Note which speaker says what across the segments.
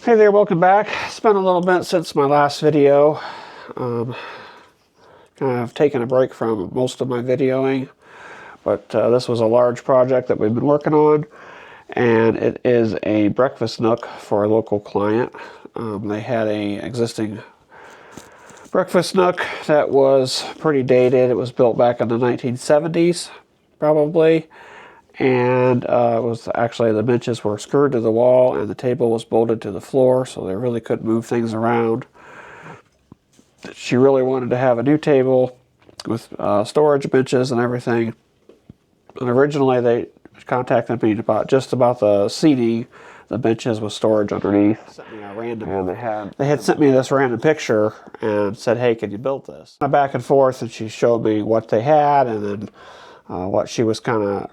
Speaker 1: Hey there, welcome back. It's been a little bit since my last video. I've taken a break from most of my videoing, but this was a large project that we've been working on, and it is a breakfast nook for a local client. They had a existing breakfast nook that was pretty dated. It was built back in the 1970s, probably. And it was actually, the benches were screwed to the wall and the table was bolted to the floor, so they really couldn't move things around. She really wanted to have a new table with storage benches and everything. And originally they contacted me about just about the seating, the benches with storage underneath. Sent me a random, and they had sent me this random picture and said, "Hey, can you build this?" I went back and forth, and she showed me what they had and then what she was kind of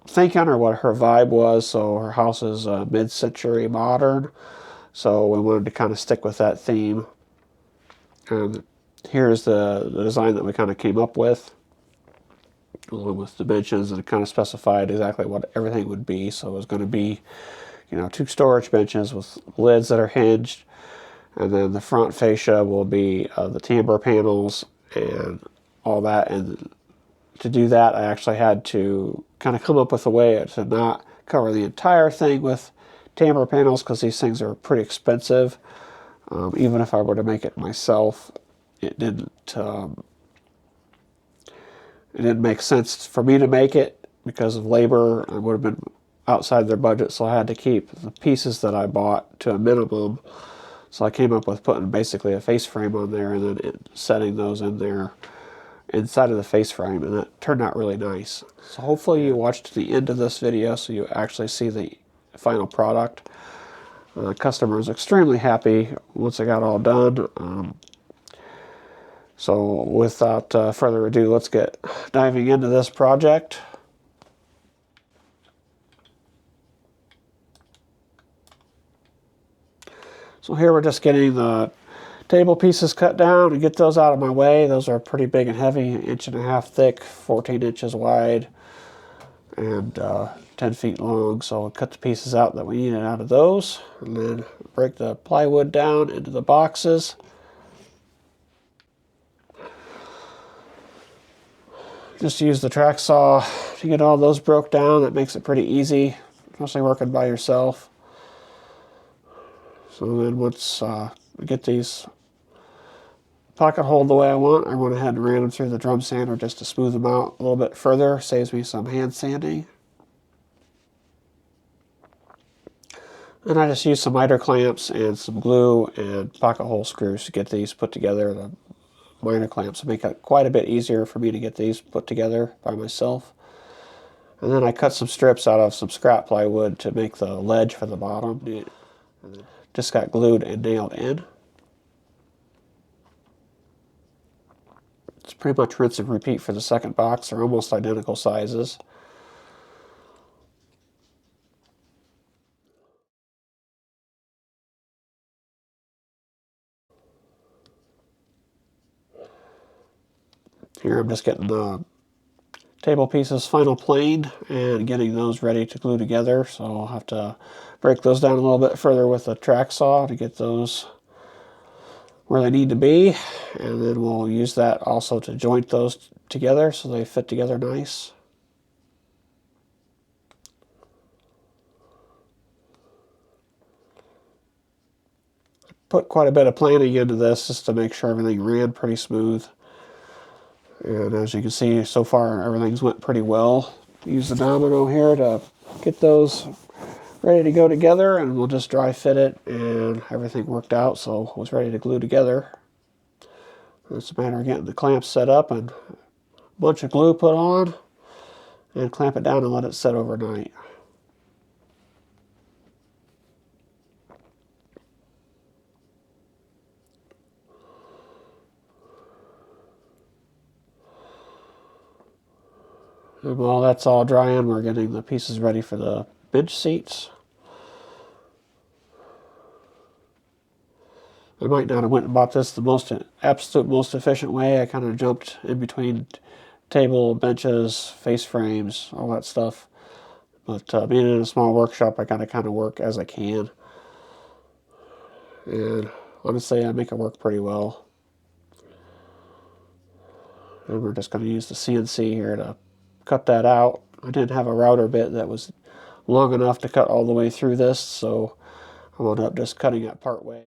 Speaker 1: thinking or what her vibe was. So her house is mid-century modern, so we wanted to kind of stick with that theme. And here's the design that we kind of came up with, along with dimensions, and it kind of specified exactly what everything would be. So it was going to be, you know, 2 storage benches with lids that are hinged, and then the front fascia will be the timber panels and all that. And to do that, I actually had to kind of come up with a way to not cover the entire thing with timber panels, because these things are pretty expensive. Even if I were to make it myself, it didn't make sense for me to make it because of labor. It would have been outside their budget, so I had to keep the pieces that I bought to a minimum. So I came up with putting basically a face frame on there and then setting those in there inside of the face frame, and that turned out really nice. So hopefully you watched to the end of this video so you actually see the final product. The customer was extremely happy once I got all done. So without further ado, let's get diving into this project. So here we're just getting the table pieces cut down and get those out of my way. Those are pretty big and heavy, 1.5 inches thick, 14 inches wide, and 10 feet long. So I'll cut the pieces out that we needed out of those, and then break the plywood down into the boxes. Just use the track saw to get all those broke down. That makes it pretty easy, especially working by yourself. So then once we get these pocket hole the way I went ahead and ran them through the drum sander just to smooth them out a little bit further. Saves me some hand sanding. And I just used some miter clamps and some glue and pocket hole screws to get these put together. The miter clamps make it quite a bit easier for me to get these put together by myself. And then I cut some strips out of some scrap plywood to make the ledge for the bottom. And just got glued and nailed in. It's pretty much rinse and repeat for the second box. They're almost identical sizes. Here I'm just getting the table pieces final planed and getting those ready to glue together. So I'll have to break those down a little bit further with a track saw to get those where they need to be. And then we'll use that also to joint those together so they fit together nice. Put quite a bit of planning into this just to make sure everything ran pretty smooth. And as you can see, so far everything's went pretty well. Use the domino here to get those ready to go together, and we'll just dry fit it, and everything worked out, so it was ready to glue together. It's a matter of getting the clamps set up and a bunch of glue put on, and clamp it down and let it set overnight. And while that's all drying, we're getting the pieces ready for the bench seats. I might not have went and bought this the absolute most efficient way. I kind of jumped in between table, benches, face frames, all that stuff. But being in a small workshop, I kind of work as I can. and honestly I make it work pretty well. And we're just going to use the CNC here to cut that out. I didn't have a router bit that was long enough to cut all the way through this, so I wound up just cutting it part way.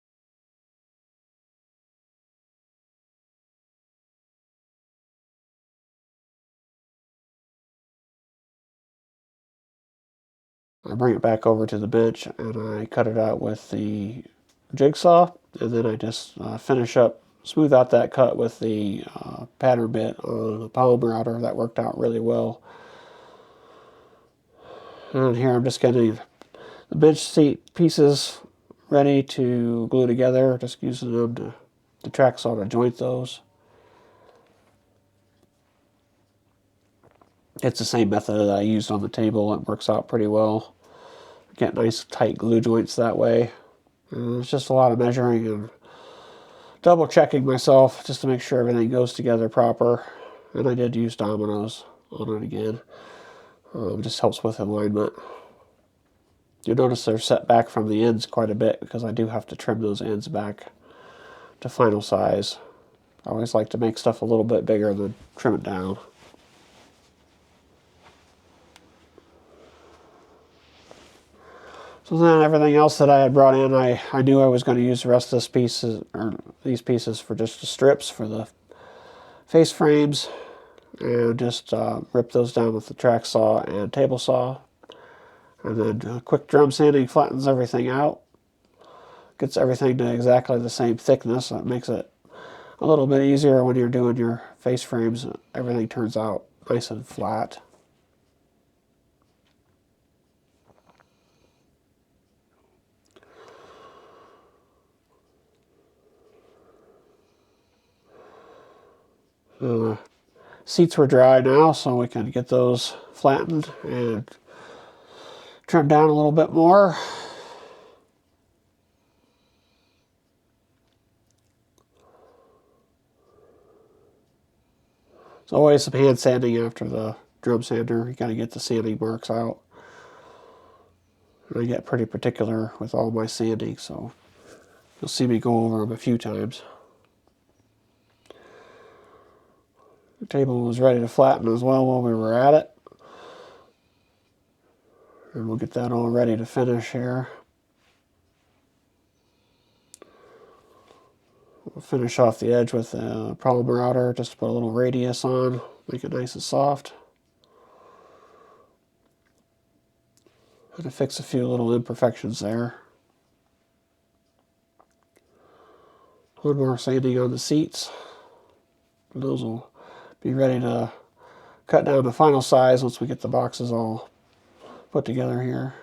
Speaker 1: I bring it back over to the bench and I cut it out with the jigsaw, and then I just smooth out that cut with the pattern bit on the palm router. That worked out really well. And here I'm just getting the bench seat pieces ready to glue together, just using them to the track saw to joint those. It's the same method that I used on the table. It works out pretty well. Get nice tight glue joints that way. And it's just a lot of measuring and double checking myself just to make sure everything goes together proper. And I did use dominoes on it again. It just helps with alignment. You'll notice they're set back from the ends quite a bit because I do have to trim those ends back to final size. I always like to make stuff a little bit bigger than trim it down. So then everything else that I had brought in, I knew I was going to use the rest of this pieces, or these pieces, for just the strips for the face frames, and just rip those down with the track saw and table saw. And then quick drum sanding flattens everything out. Gets everything to exactly the same thickness. That makes it a little bit easier when you're doing your face frames. Everything turns out nice and flat. Seats were dry now, so we can get those flattened and trimmed down a little bit more. There's always some hand sanding after the drum sander. You got to get the sanding marks out. And I get pretty particular with all my sanding, so you'll see me go over them a few times. The table was ready to flatten as well while we were at it. And we'll get that all ready to finish here. We'll finish off the edge with a polymer router just to put a little radius on, make it nice and soft. And to fix a few little imperfections there. One more sanding on the seats. And those will be ready to cut down to final size once we get the boxes all put together here.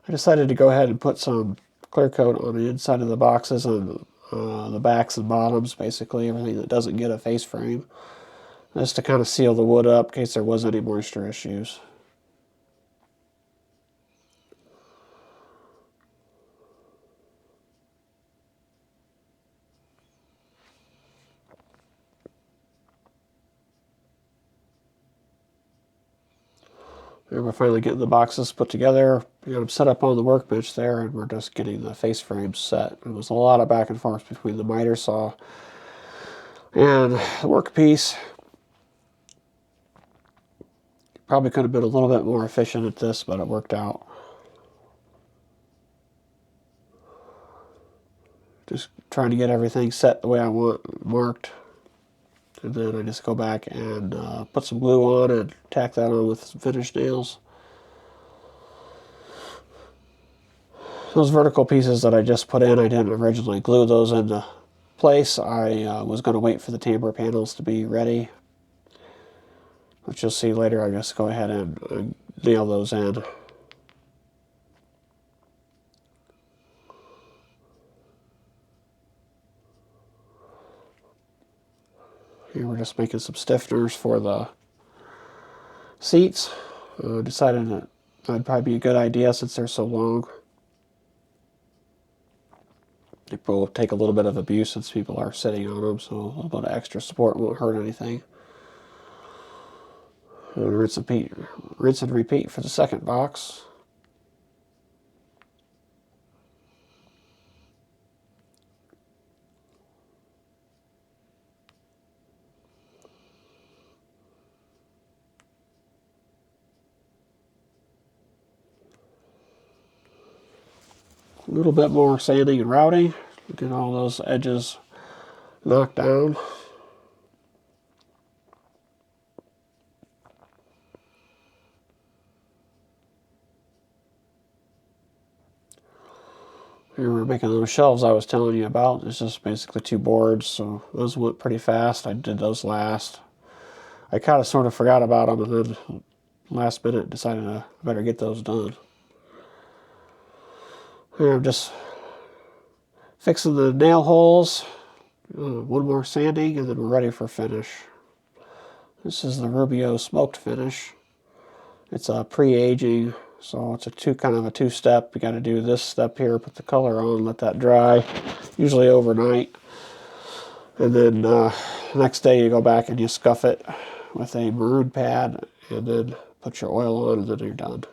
Speaker 1: I decided to go ahead and put some clear coat on the inside of the boxes and the backs and bottoms, basically everything that doesn't get a face frame, just to kind of seal the wood up in case there was any moisture issues. And we're finally getting the boxes put together. We got them set up on the workbench there, and we're just getting the face frames set. It was a lot of back and forth between the miter saw and the workpiece. Probably could have been a little bit more efficient at this, but it worked out. Just trying to get everything set the way I want, marked. And then I just go back and put some glue on and tack that on with some finish nails. Those vertical pieces that I just put in, I didn't originally glue those into place. I was going to wait for the tambour panels to be ready. Which you'll see later, I just go ahead and nail those in. Here we're just making some stiffeners for the seats. Decided that that'd probably be a good idea since they're so long. They will take a little bit of abuse since people are sitting on them, so a little bit of extra support won't hurt anything. And rinse and repeat for the second box. A little bit more sanding and routing. Get all those edges knocked down. Here we're making those shelves I was telling you about. It's just basically 2 boards, so those went pretty fast. I did those last. I kind of sort of forgot about them, and then last minute decided I better get those done. Here I'm just fixing the nail holes. One more sanding, and then we're ready for finish. This is the Rubio smoked finish. It's a pre-aging, so it's kind of a 2-step. You got to do this step here, put the color on, let that dry, usually overnight. And then next day you go back and you scuff it with a maroon pad, and then put your oil on, and then you're done.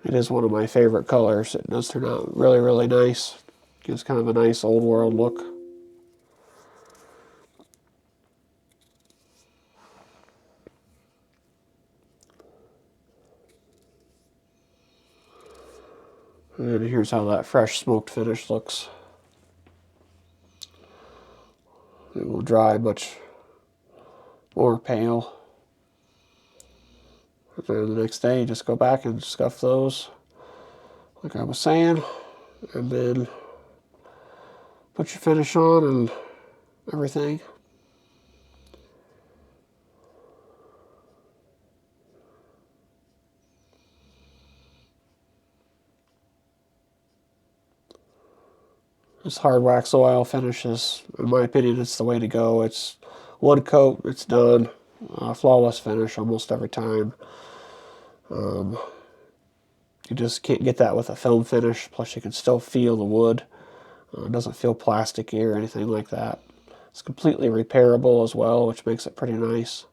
Speaker 1: It is one of my favorite colors. It does turn out really, really nice. Gives kind of a nice old world look. And here's how that fresh smoked finish looks. It will dry much more pale. And then the next day you just go back and scuff those, like I was saying, and then put your finish on and everything. This hard wax oil finish is, in my opinion, it's the way to go. It's one coat, it's done. Flawless finish almost every time. You just can't get that with a film finish. Plus you can still feel the wood. It doesn't feel plasticky or anything like that. It's completely repairable as well, which makes it pretty nice.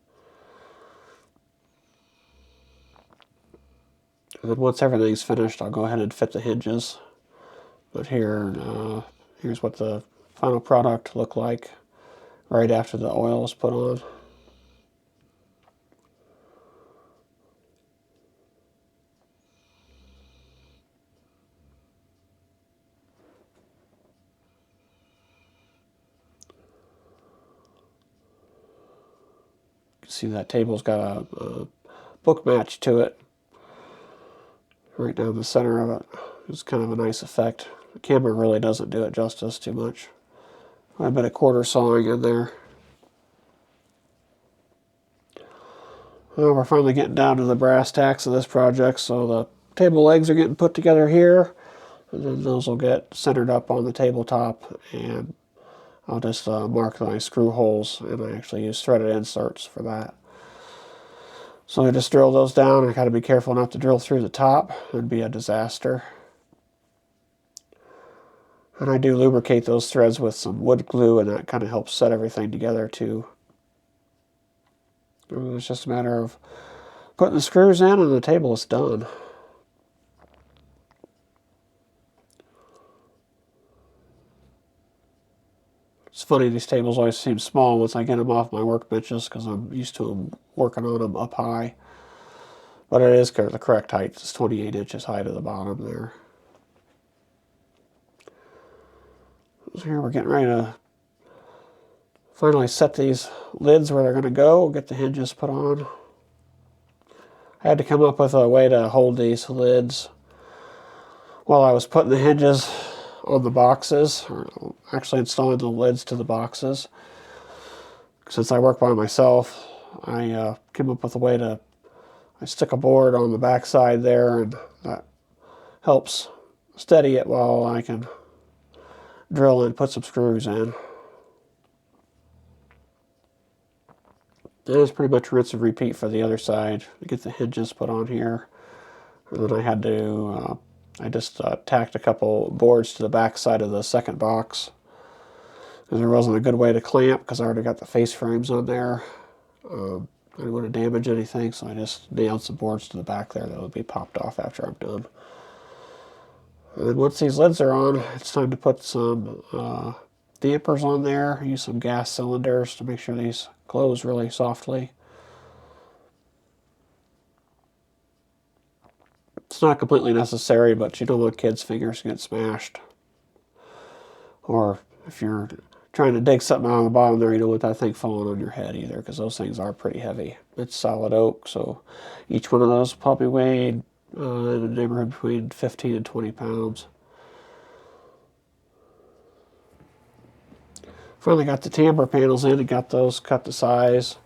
Speaker 1: And then once everything's finished, I'll go ahead and fit the hinges. But here's what the final product looked like right after the oil is put on. You can see that table's got a book match to it right down the center of it. It's kind of a nice effect. The camera really doesn't do it justice too much. Quite a bit of quarter sawing in there. Well, we're finally getting down to the brass tacks of this project. So the table legs are getting put together here, and then those will get centered up on the tabletop, and I'll just mark my screw holes, and I actually use threaded inserts for that. So I just drill those down. I got to be careful not to drill through the top. It would be a disaster. And I do lubricate those threads with some wood glue, and that kind of helps set everything together too. And it's just a matter of putting the screws in, and the table is done. It's funny, these tables always seem small once I get them off my workbenches because I'm used to them working on them up high. But it is the correct height. It's 28 inches high to the bottom there. So here we're getting ready to finally set these lids where they're going to go, get the hinges put on. I had to come up with a way to hold these lids while I was putting the hinges on the boxes, or actually installing the lids to the boxes. Since I work by myself, I came up with a way to stick a board on the back side there, and that helps steady it while I can drill and put some screws in. And it's pretty much rinse and repeat for the other side to get the hinges put on here. And then I had to I just tacked a couple boards to the back side of the second box, because there wasn't a good way to clamp, because I already got the face frames on there. I didn't want to damage anything, so I just nailed some boards to the back there that would be popped off after I'm done. And then once these lids are on, it's time to put some dampers on there. Use some gas cylinders to make sure these close really softly. It's not completely necessary, but you don't want kids' fingers to get smashed. Or if you're trying to dig something out of the bottom there, you don't want that thing falling on your head either, because those things are pretty heavy. It's solid oak, so each one of those probably weighed in the neighborhood between 15 and 20 pounds. Finally got the tamper panels in and got those cut to size,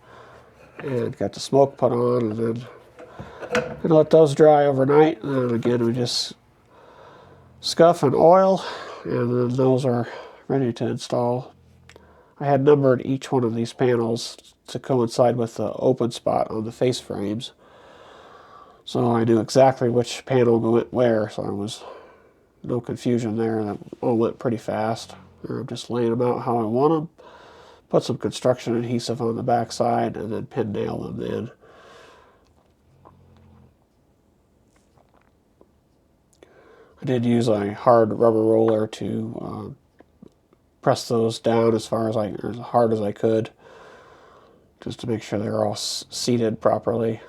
Speaker 1: and got the smoke put on, and then gonna let those dry overnight. And then again, we just scuff and oil, and then those are ready to install. I had numbered each one of these panels to coincide with the open spot on the face frames, so I knew exactly which panel went where, so there was no confusion there. That all went pretty fast. I'm just laying them out how I want them. Put some construction adhesive on the back side, and then pin nail them in. I did use a hard rubber roller to press those down as hard as I could, just to make sure they're all seated properly.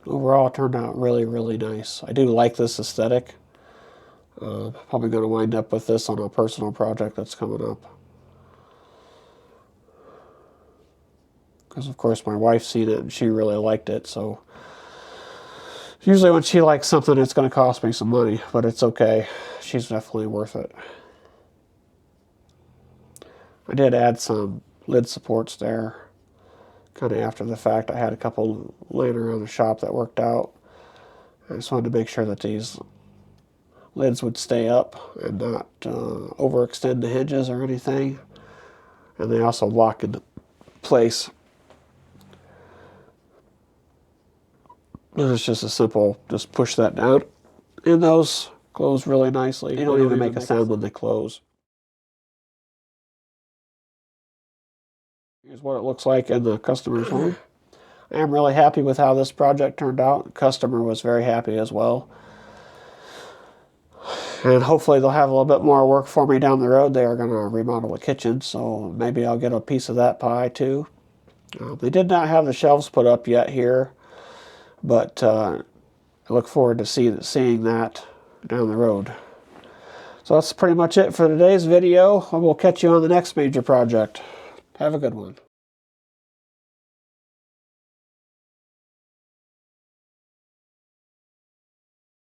Speaker 1: Overall, it turned out really, really nice. I do like this aesthetic. Probably going to wind up with this on a personal project that's coming up. Because, of course, my wife's seen it and she really liked it, so usually when she likes something, it's going to cost me some money, but it's okay. She's definitely worth it. I did add some lid supports there, kind of after the fact. I had a couple laying around the shop that worked out. I just wanted to make sure that these lids would stay up and not overextend the hinges or anything. And they also lock into place. And it's just a simple, just push that down, and those close really nicely. They don't even make a sound when they close. Here's what it looks like in the customer's home. I am really happy with how this project turned out. The customer was very happy as well. And hopefully they'll have a little bit more work for me down the road. They are going to remodel the kitchen, so maybe I'll get a piece of that pie too. They did not have the shelves put up yet here, but I look forward to seeing that down the road. So that's pretty much it for today's video. We'll catch you on the next major project. Have a good one.